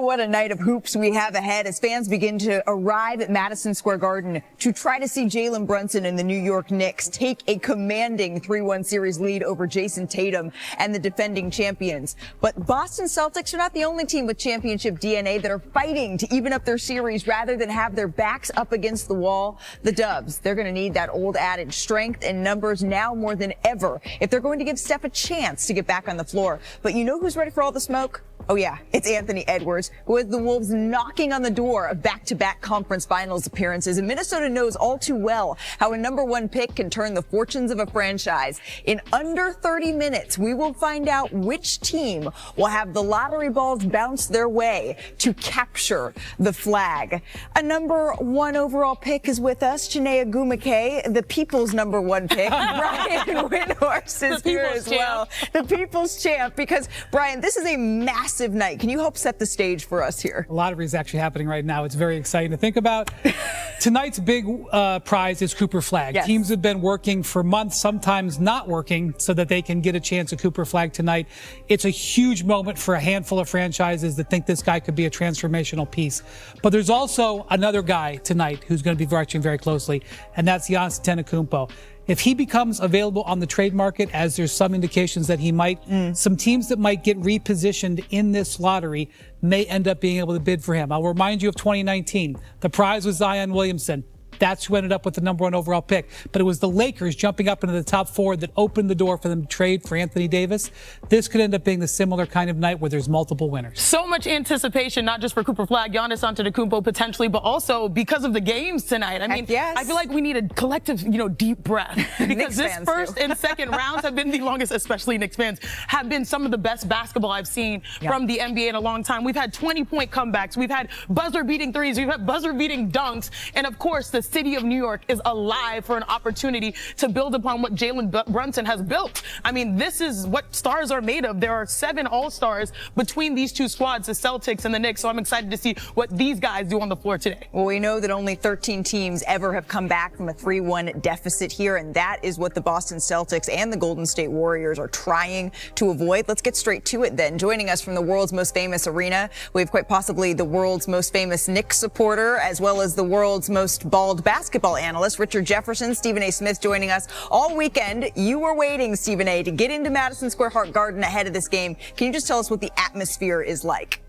what a night of hoops we have ahead as fans begin to arrive at Madison Square Garden to try to see Jalen Brunson and the New York Knicks take a commanding 3-1 series lead over Jason Tatum and the defending champions. But Boston Celtics are not the only team with championship DNA that are fighting to even up their series rather than have their backs up against the wall. The Dubs, they're going to need that old adage, strength and numbers now more than ever if they're going to give Steph a chance to get back on the floor. But you know who's ready for all the smoke? Oh yeah, it's Anthony Edwards, who has the Wolves knocking on the door of back-to-back conference finals appearances. And Minnesota knows all too well how a number one pick can turn the fortunes of a franchise. In under 30 minutes, we will find out which team will have the lottery balls bounce their way to capture the flag. A number one overall pick is with us, Chiney Ogwumike, the people's number one pick. Brian Windhorst is here as well. The people's champ, because Brian, this is a massive night. Can you help set the stage for us here? A lottery is actually happening right now. It's very exciting to think about. Tonight's big prize is Cooper Flag. Yes. Teams have been working for months, sometimes not working, so that they can get a chance at Cooper Flag tonight. It's a huge moment for a handful of franchises that think this guy could be a transformational piece. But there's also another guy tonight who's going to be watching very closely, and that's Giannis Antetokounmpo. If he becomes available on the trade market, as there's some indications that he might, some teams that might get repositioned in this lottery may end up being able to bid for him. I'll remind you of 2019. The prize was Zion Williamson. That's who ended up with the number one overall pick. But it was the Lakers jumping up into the top four that opened the door for them to trade for Anthony Davis. This could end up being the similar kind of night where there's multiple winners. So much anticipation, not just for Cooper Flag, Giannis Antetokounmpo potentially, but also because of the games tonight. I mean, yes. I feel like we need a collective, deep breath. Because this first and second rounds have been the longest, especially Knicks fans, have been some of the best basketball I've seen from the NBA in a long time. We've had 20-point comebacks. We've had buzzer-beating threes. We've had buzzer-beating dunks. And, of course, the city of New York is alive for an opportunity to build upon what Jalen Brunson has built. I mean, this is what stars are made of. There are 7 all-stars between these two squads, the Celtics and the Knicks. So I'm excited to see what these guys do on the floor today. Well, we know that only 13 teams ever have come back from a 3-1 deficit here, and that is what the Boston Celtics and the Golden State Warriors are trying to avoid. Let's get straight to it then. Joining us from the world's most famous arena, we have quite possibly the world's most famous Knicks supporter, as well as the world's most bald basketball analyst, Richard Jefferson. Stephen A. Smith joining us all weekend. You were waiting, Stephen A., to get into Madison Square Garden ahead of this game. Can you just tell us what the atmosphere is like?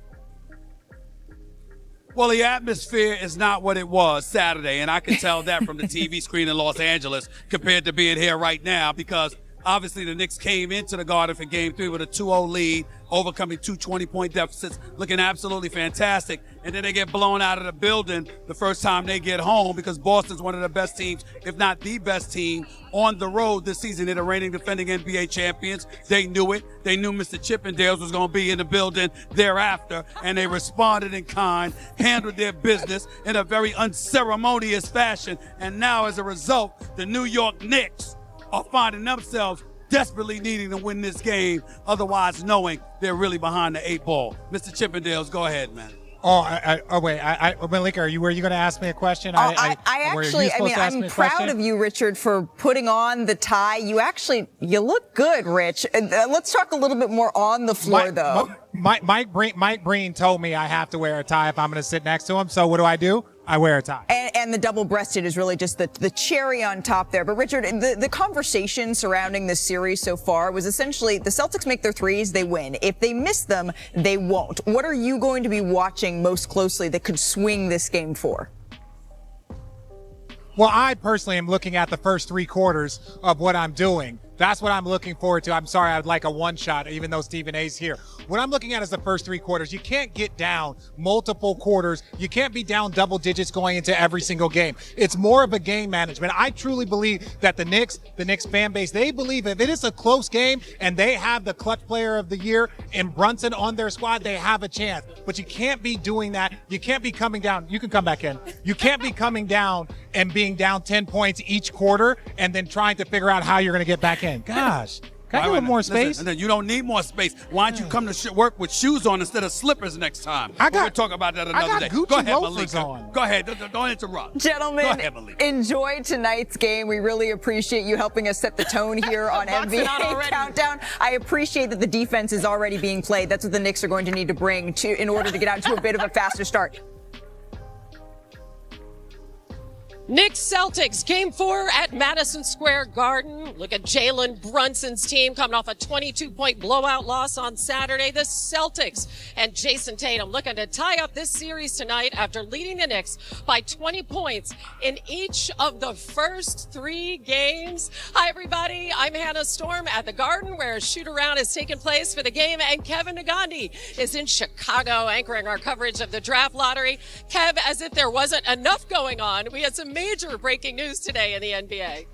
Well, the atmosphere is not what it was Saturday, and I can tell that from the TV screen in Los Angeles compared to being here right now, because obviously the Knicks came into the Garden for Game 3 with a 2-0 lead, overcoming 2 20-point deficits, looking absolutely fantastic. And then they get blown out of the building the first time they get home, because Boston's one of the best teams, if not the best team, on the road this season. They're the reigning defending NBA champions. They knew it. They knew Mr. Chippendales was going to be in the building thereafter, and they responded in kind, handled their business in a very unceremonious fashion. And now, as a result, the New York Knicks are finding themselves desperately needing to win this game, otherwise knowing they're really behind the 8 ball. Mr. Chippendales, go ahead, man. Malika, were you going to ask me a question? I'm proud of you, Richard, for putting on the tie. You look good, Rich. Let's talk a little bit more on the floor, though. Mike Breen told me I have to wear a tie if I'm going to sit next to him. So what do? I wear a tie. And the double-breasted is really just the cherry on top there. But Richard, the conversation surrounding this series so far was essentially the Celtics make their threes, they win. If they miss them, they won't. What are you going to be watching most closely that could swing this game for? Well, I personally am looking at the first 3 quarters of what I'm doing. That's what I'm looking forward to. I'm sorry, I'd like a one shot, even though Stephen A's here. What I'm looking at is the first 3 quarters. You can't get down multiple quarters. You can't be down double digits going into every single game. It's more of a game management. I truly believe that the Knicks fan base, they believe if it is a close game and they have the clutch player of the year and Brunson on their squad, they have a chance. But you can't be doing that. You can't be coming down. You can come back in. You can't be coming down and being down 10 points each quarter and then trying to figure out how you're going to get back in. Gosh. Can I get a little more space? Listen, you don't need more space. Why don't you come to work with shoes on instead of slippers next time? We'll talk about that another day. Gucci Go ahead, loafers Malika. on. Go ahead. Don't interrupt. Gentlemen, Go ahead, Malika. enjoy tonight's game. We really appreciate you helping us set the tone here on NBA Countdown. I appreciate that the defense is already being played. That's what the Knicks are going to need to bring in order to get out to a bit of a faster start. Knicks Celtics Game 4 at Madison Square Garden. Look at Jalen Brunson's team coming off a 22-point blowout loss on Saturday. The Celtics and Jason Tatum looking to tie up this series tonight after leading the Knicks by 20 points in each of the first 3 games. Hi, everybody. I'm Hannah Storm at the Garden, where a shoot-around is taking place for the game, and Kevin Nagandi is in Chicago anchoring our coverage of the draft lottery. Kev, as if there wasn't enough going on, we had some major breaking news today in the NBA.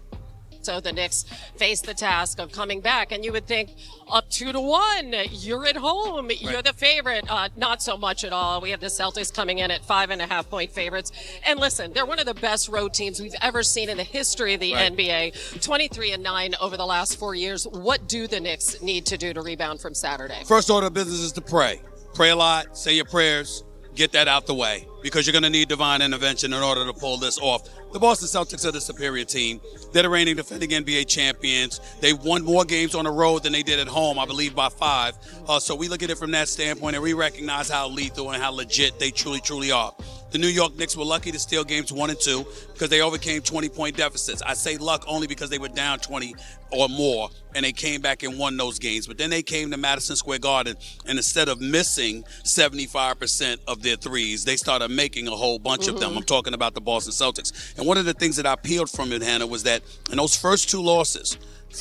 So the Knicks face the task of coming back, and you would think up 2-1. You're at home. Right. You're the favorite. Not so much at all. We have the Celtics coming in at 5.5-point favorites. And listen, they're one of the best road teams we've ever seen in the history of the NBA. 23-9 over the last 4 years. What do the Knicks need to do to rebound from Saturday? First order of business is to pray. Pray a lot. Say your prayers. Get that out the way, because you're going to need divine intervention in order to pull this off. The Boston Celtics are the superior team. They're the reigning defending NBA champions. They won more games on the road than they did at home, I believe, by 5. So we look at it from that standpoint, and we recognize how lethal and how legit they truly are. The New York Knicks were lucky to steal games 1 and 2 because they overcame 20-point deficits. I say luck only because they were down 20 or more, and they came back and won those games. But then they came to Madison Square Garden, and instead of missing 75% of their threes, they started making a whole bunch of them. I'm talking about the Boston Celtics. And one of the things that I peeled from it, Hannah, was that in those first 2 losses,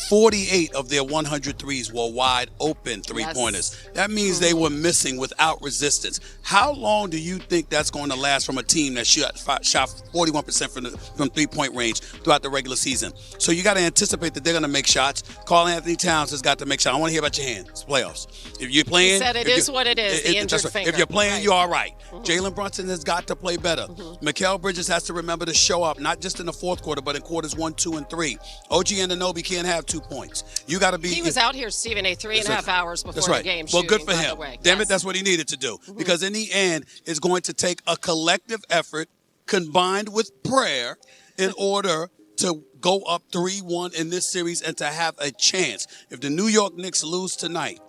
48 of their 100 threes were wide open three-pointers. Yes. That means they were missing without resistance. How long do you think that's going to last from a team that shot 41% from three-point range throughout the regular season? So you got to anticipate that they're going to make shots. Karl Anthony Towns has got to make shots. I want to hear about your hand. It's playoffs. If you're playing, he said it is what it is. The injured finger. If you're playing, you're all right. Jalen Brunson has got to play better. Mikal Bridges has to remember to show up, not just in the fourth quarter, but in quarters 1, 2, and 3. OG Anunoby can't have 2 points. You got to be. He was out here, Stephen A., 3.5 hours before the game. Well, shooting, good for him. Damn it, that's what he needed to do. Because in the end, it's going to take a collective effort combined with prayer in order to go up 3-1 in this series and to have a chance. If the New York Knicks lose tonight,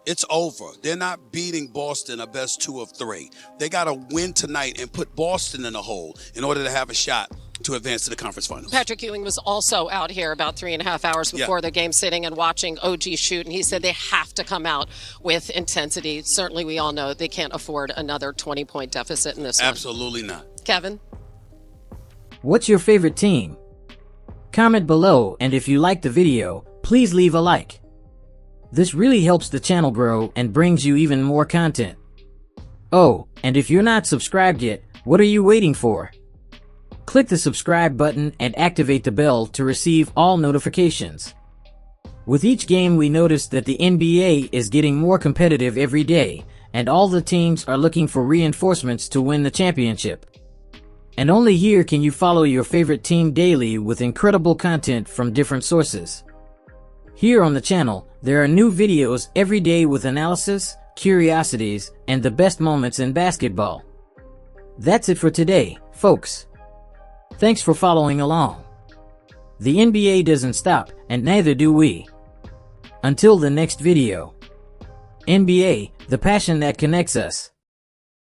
it's over. They're not beating Boston a best 2 of 3. They got to win tonight and put Boston in a hole in order to have a shot to advance to the conference finals. Patrick Ewing was also out here about 3.5 hours before the game, sitting and watching OG shoot, and he said they have to come out with intensity. Certainly, we all know they can't afford another 20-point deficit in this one. Absolutely not. Kevin? What's your favorite team? Comment below, and if you like the video, please leave a like. This really helps the channel grow and brings you even more content. Oh, and if you're not subscribed yet, what are you waiting for? Click the subscribe button and activate the bell to receive all notifications. With each game, we notice that the NBA is getting more competitive every day, and all the teams are looking for reinforcements to win the championship. And only here can you follow your favorite team daily with incredible content from different sources. Here on the channel, there are new videos every day with analysis, curiosities, and the best moments in basketball. That's it for today, folks. Thanks for following along. The NBA doesn't stop, and neither do we. Until the next video. NBA, the passion that connects us.